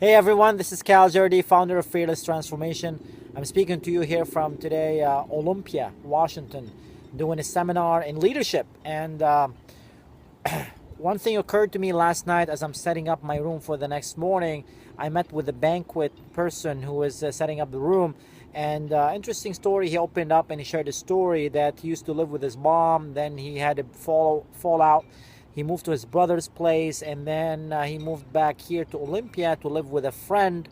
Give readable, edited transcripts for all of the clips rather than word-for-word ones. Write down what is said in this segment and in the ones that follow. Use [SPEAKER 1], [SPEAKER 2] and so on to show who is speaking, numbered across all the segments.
[SPEAKER 1] Hey everyone, this is Kal Jurdi, founder of Fearless Transformation. I'm speaking to you here from today, Olympia, Washington, doing a seminar in leadership. And one thing occurred to me last night as I'm setting up my room for the next morning. I met with a banquet person who was setting up the room. And interesting story, he opened up and he shared a story that he used to live with his mom. Then he had a fallout. He moved to his brother's place, and then he moved back here to Olympia to live with a friend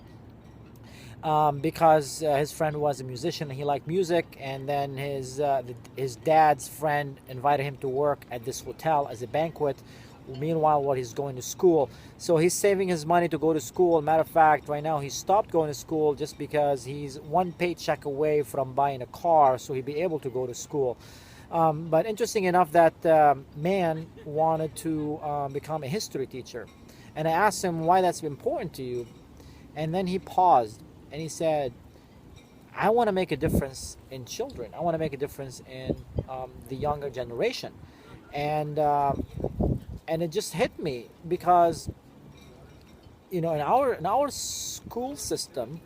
[SPEAKER 1] because his friend was a musician and he liked music. And then his dad's friend invited him to work at this hotel as a banquet. Meanwhile, while he's going to school, so he's saving his money to go to school. Matter of fact, right now he stopped going to school just because he's one paycheck away from buying a car, so he'd be able to go to school. But interesting enough, that man wanted to become a history teacher. And I asked him why that's important to you. And then he paused and he said, I want to make a difference in children. I want to make a difference in the younger generation. And it just hit me because, in our school system,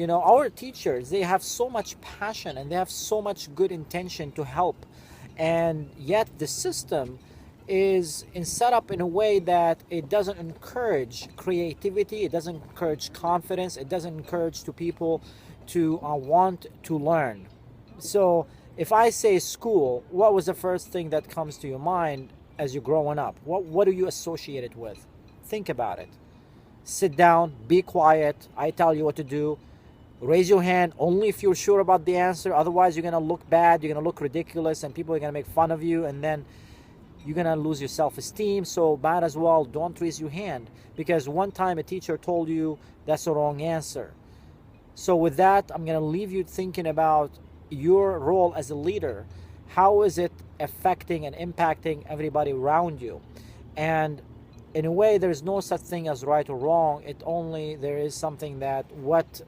[SPEAKER 1] our teachers, they have so much passion and they have so much good intention to help, and yet the system is set up in a way that it doesn't encourage creativity, it doesn't encourage confidence, it doesn't encourage to people to want to learn. So if I say school, what was the first thing that comes to your mind as you're growing up? What do you associate it with? Think about it. Sit down, be quiet, I tell you what to do. Raise your hand only if you're sure about the answer. Otherwise, you're going to look bad, you're going to look ridiculous, and people are going to make fun of you, and then you're going to lose your self-esteem. So might as well don't raise your hand, because one time a teacher told you that's the wrong answer. So with that, I'm going to leave you thinking about your role as a leader. How is it affecting and impacting everybody around you? And in a way, there's no such thing as right or wrong. There is something that what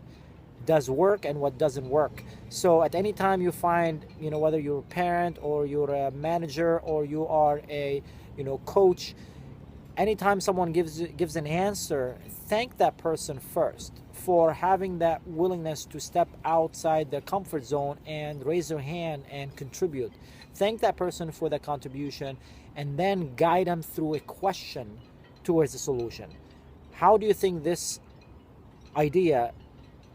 [SPEAKER 1] does work and what doesn't work. So at any time you find, whether you're a parent or you're a manager or you are a, coach, anytime someone gives an answer, thank that person first for having that willingness to step outside their comfort zone and raise their hand and contribute. Thank that person for the contribution, and then guide them through a question towards the solution. How do you think this idea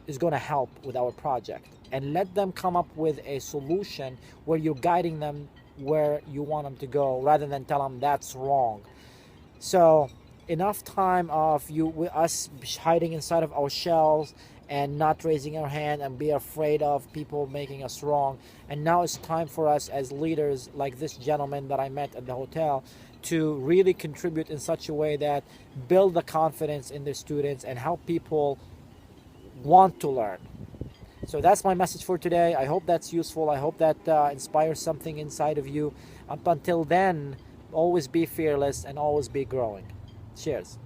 [SPEAKER 1] is going to help with our project? And let them come up with a solution where you're guiding them where you want them to go, rather than tell them that's wrong. So enough time of us hiding inside of our shells and not raising our hand and be afraid of people making us wrong. And now it's time for us as leaders, like this gentleman that I met at the hotel, to really contribute in such a way that build the confidence in the students and help people want to learn. So that's my message for today. I hope that's useful. I hope that inspires something inside of you. Up until then, always be fearless and always be growing. Cheers.